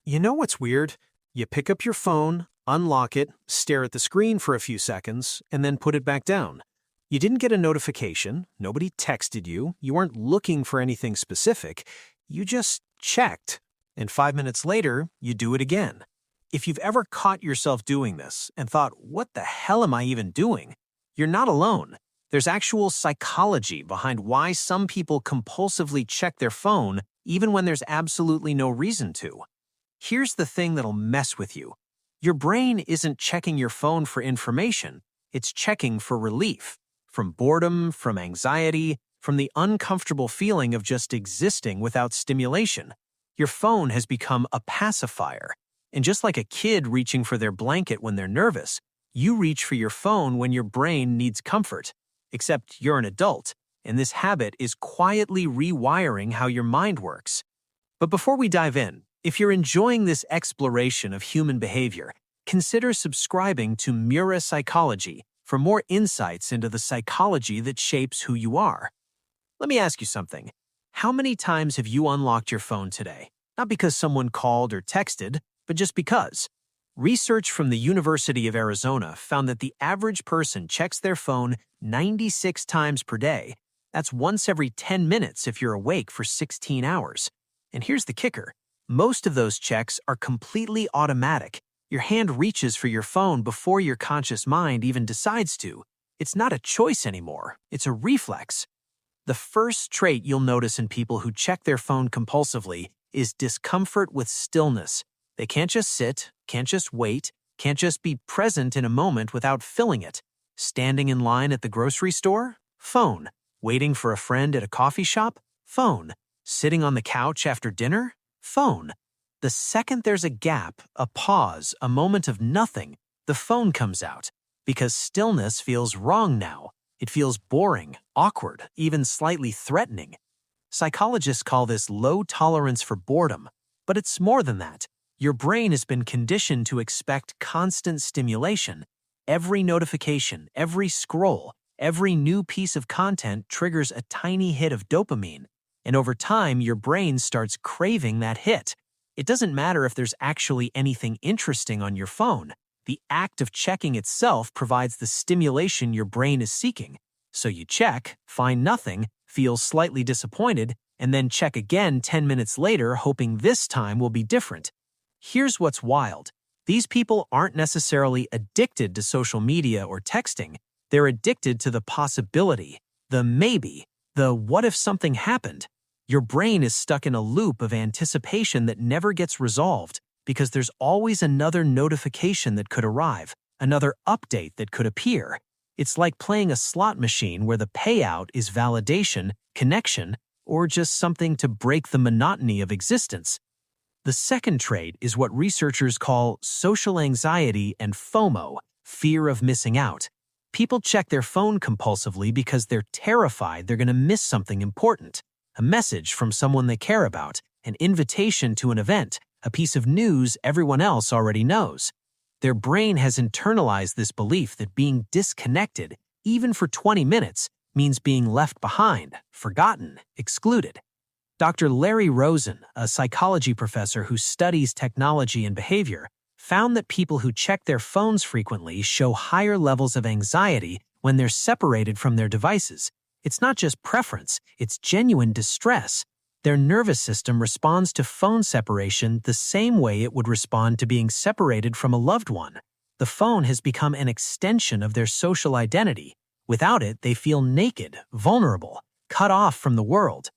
You know what's weird? You pick up your phone, unlock it, stare at the screen for a few seconds, and then put it back down. You didn't get a notification, nobody texted you, you weren't looking for anything specific, you just checked. And 5 minutes later, you do it again. If you've ever caught yourself doing this and thought, what the hell am I even doing? You're not alone. There's actual psychology behind why some people compulsively check their phone even when there's absolutely no reason to. Here's the thing that'll mess with you. Your brain isn't checking your phone for information, it's checking for relief. From boredom, from anxiety, from the uncomfortable feeling of just existing without stimulation. Your phone has become a pacifier. And just like a kid reaching for their blanket when they're nervous, you reach for your phone when your brain needs comfort. Except you're an adult, and this habit is quietly rewiring how your mind works. But before we dive in, if you're enjoying this exploration of human behavior, consider subscribing to Mura Psychology for more insights into the psychology that shapes who you are. Let me ask you something. How many times have you unlocked your phone today? Not because someone called or texted, but just because. Research from the University of Arizona found that the average person checks their phone 96 times per day. That's once every 10 minutes if you're awake for 16 hours. And here's the kicker. Most of those checks are completely automatic. Your hand reaches for your phone before your conscious mind even decides to. It's not a choice anymore. It's a reflex. The first trait you'll notice in people who check their phone compulsively is discomfort with stillness. They can't just sit, can't just wait, can't just be present in a moment without filling it. Standing in line at the grocery store? Phone. Waiting for a friend at a coffee shop? Phone. Sitting on the couch after dinner? Phone. The second there's a gap, a pause, a moment of nothing, the phone comes out. Because stillness feels wrong now. It feels boring, awkward, even slightly threatening. Psychologists call this low tolerance for boredom. But it's more than that. Your brain has been conditioned to expect constant stimulation. Every notification, every scroll, every new piece of content triggers a tiny hit of dopamine. And over time, your brain starts craving that hit. It doesn't matter if there's actually anything interesting on your phone. The act of checking itself provides the stimulation your brain is seeking. So you check, find nothing, feel slightly disappointed, and then check again 10 minutes later, hoping this time will be different. Here's what's wild. These people aren't necessarily addicted to social media or texting. They're addicted to the possibility, the maybe, the what if something happened. Your brain is stuck in a loop of anticipation that never gets resolved because there's always another notification that could arrive, another update that could appear. It's like playing a slot machine where the payout is validation, connection, or just something to break the monotony of existence. The second trait is what researchers call social anxiety and FOMO, fear of missing out. People check their phone compulsively because they're terrified they're going to miss something important. A message from someone they care about, an invitation to an event, a piece of news everyone else already knows. Their brain has internalized this belief that being disconnected, even for 20 minutes, means being left behind, forgotten, excluded. Dr. Larry Rosen, a psychology professor who studies technology and behavior, found that people who check their phones frequently show higher levels of anxiety when they're separated from their devices. It's not just preference, it's genuine distress. Their nervous system responds to phone separation the same way it would respond to being separated from a loved one. The phone has become an extension of their social identity. Without it, they feel naked, vulnerable, cut off from the world.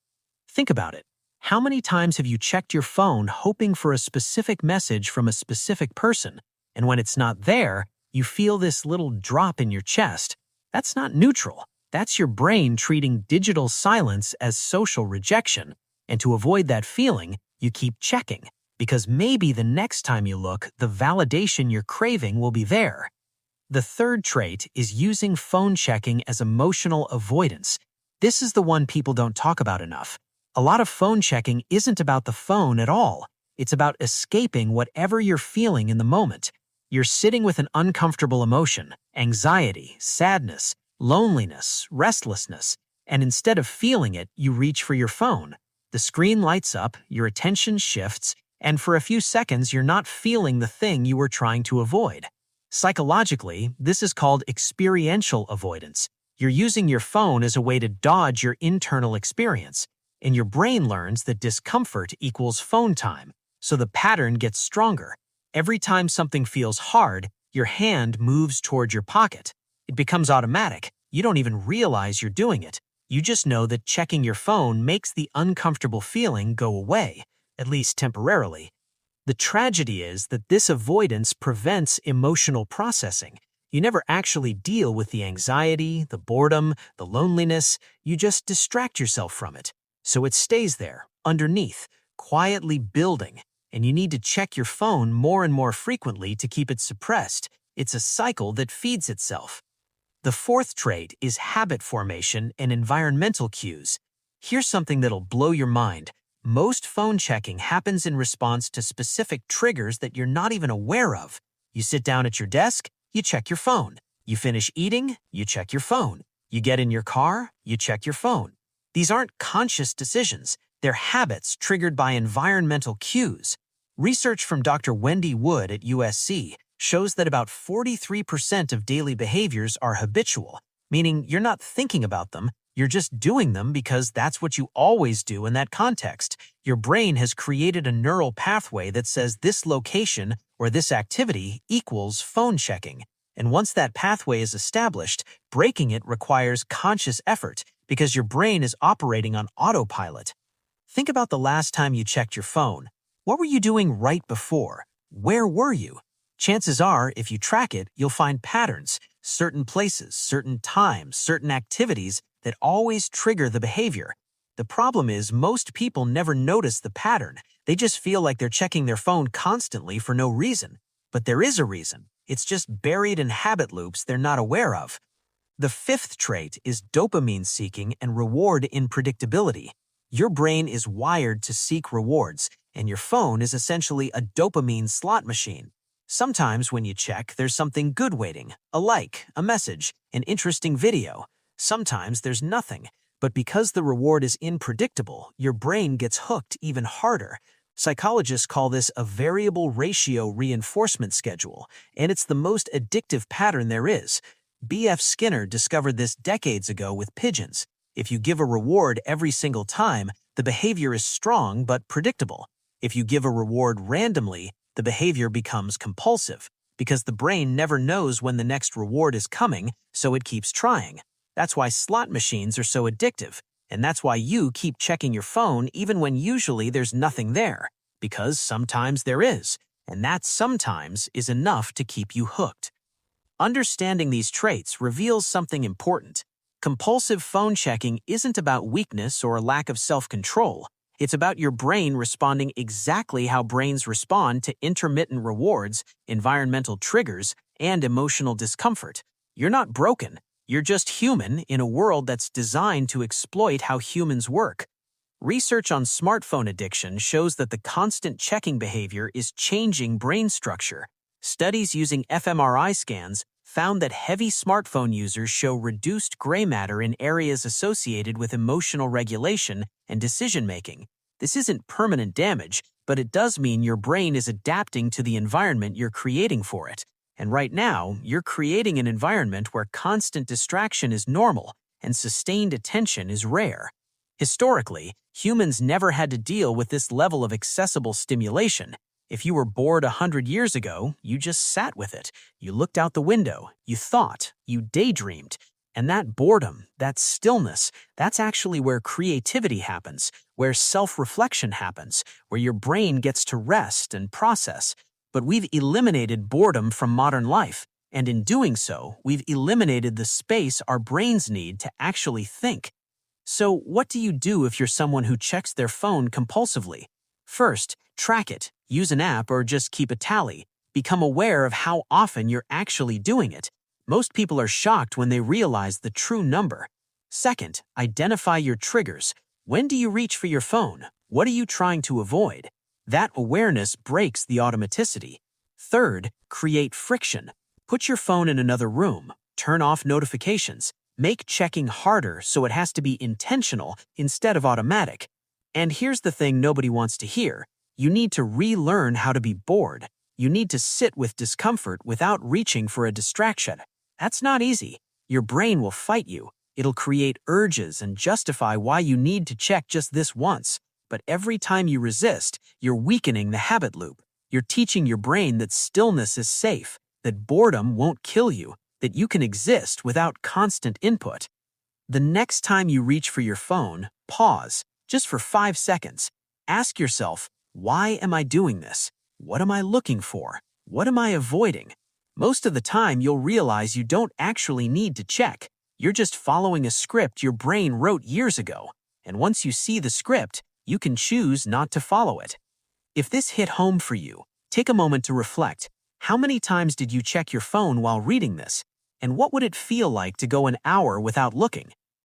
Think about it. How many times have you checked your phone hoping for a specific message from a specific person, and when it's not there, you feel this little drop in your chest? That's not neutral. That's your brain treating digital silence as social rejection. And to avoid that feeling, you keep checking, because maybe the next time you look, the validation you're craving will be there. The third trait is using phone checking as emotional avoidance. This is the one people don't talk about enough. A lot of phone checking isn't about the phone at all. It's about escaping whatever you're feeling in the moment. You're sitting with an uncomfortable emotion, anxiety, sadness, loneliness, restlessness, and instead of feeling it, you reach for your phone. The screen lights up, your attention shifts, And for a few seconds, you're not feeling the thing you were trying to avoid. Psychologically, this is called experiential avoidance. You're using your phone as a way to dodge your internal experience, and your brain learns that discomfort equals phone time, so the pattern gets stronger. Every time something feels hard, your hand moves toward your pocket. It becomes automatic. You don't even realize you're doing it. You just know that checking your phone makes the uncomfortable feeling go away, at least temporarily. The tragedy is that this avoidance prevents emotional processing. You never actually deal with the anxiety, the boredom, the loneliness. You just distract yourself from it. So it stays there, underneath, quietly building, and you need to check your phone more and more frequently to keep it suppressed. It's a cycle that feeds itself. The fourth trait is habit formation and environmental cues. Here's something that'll blow your mind. Most phone checking happens in response to specific triggers that you're not even aware of. You sit down at your desk, you check your phone. You finish eating, you check your phone. You get in your car, you check your phone. These aren't conscious decisions. They're habits triggered by environmental cues. Research from Dr. Wendy Wood at USC shows that about 43% of daily behaviors are habitual, meaning you're not thinking about them, you're just doing them because that's what you always do in that context. Your brain has created a neural pathway that says this location or this activity equals phone checking. And once that pathway is established, breaking it requires conscious effort because your brain is operating on autopilot. Think about the last time you checked your phone. What were you doing right before? Where were you? Chances are, if you track it, you'll find patterns, certain places, certain times, certain activities that always trigger the behavior. The problem is most people never notice the pattern. They just feel like they're checking their phone constantly for no reason. But there is a reason. It's just buried in habit loops they're not aware of. The fifth trait is dopamine-seeking and reward unpredictability. Your brain is wired to seek rewards, and your phone is essentially a dopamine slot machine. Sometimes when you check, there's something good waiting, a like, a message, an interesting video. Sometimes there's nothing, but because the reward is unpredictable, your brain gets hooked even harder. Psychologists call this a variable ratio reinforcement schedule, and it's the most addictive pattern there is. B.F. Skinner discovered this decades ago with pigeons. If you give a reward every single time, the behavior is strong but predictable. If you give a reward randomly, the behavior becomes compulsive, because the brain never knows when the next reward is coming, so it keeps trying. That's why slot machines are so addictive, and that's why you keep checking your phone even when usually there's nothing there, because sometimes there is, and that sometimes is enough to keep you hooked. Understanding these traits reveals something important. Compulsive phone checking isn't about weakness or a lack of self-control. It's about your brain responding exactly how brains respond to intermittent rewards, environmental triggers, and emotional discomfort. You're not broken. You're just human in a world that's designed to exploit how humans work. Research on smartphone addiction shows that the constant checking behavior is changing brain structure. Studies using fMRI scans found that heavy smartphone users show reduced gray matter in areas associated with emotional regulation and decision-making. This isn't permanent damage, but it does mean your brain is adapting to the environment you're creating for it. And right now, you're creating an environment where constant distraction is normal and sustained attention is rare. Historically, humans never had to deal with this level of accessible stimulation. If you were bored 100 years ago, you just sat with it. You looked out the window, you thought, you daydreamed. And that boredom, that stillness, that's actually where creativity happens, where self-reflection happens, where your brain gets to rest and process. But we've eliminated boredom from modern life, and in doing so, we've eliminated the space our brains need to actually think. So what do you do if you're someone who checks their phone compulsively? First, track it, use an app, or just keep a tally. Become aware of how often you're actually doing it. Most people are shocked when they realize the true number. Second, identify your triggers. When do you reach for your phone? What are you trying to avoid? That awareness breaks the automaticity. Third, create friction. Put your phone in another room. Turn off notifications. Make checking harder so it has to be intentional instead of automatic. And here's the thing nobody wants to hear. You need to relearn how to be bored. You need to sit with discomfort without reaching for a distraction. That's not easy. Your brain will fight you. It'll create urges and justify why you need to check just this once. But every time you resist, you're weakening the habit loop. You're teaching your brain that stillness is safe, that boredom won't kill you, that you can exist without constant input. The next time you reach for your phone, pause, just for 5 seconds. Ask yourself, why am I doing this? What am I looking for? What am I avoiding? Most of the time, you'll realize you don't actually need to check. You're just following a script your brain wrote years ago. And once you see the script, you can choose not to follow it. If this hit home for you, take a moment to reflect. How many times did you check your phone while reading this? And what would it feel like to go an hour without looking?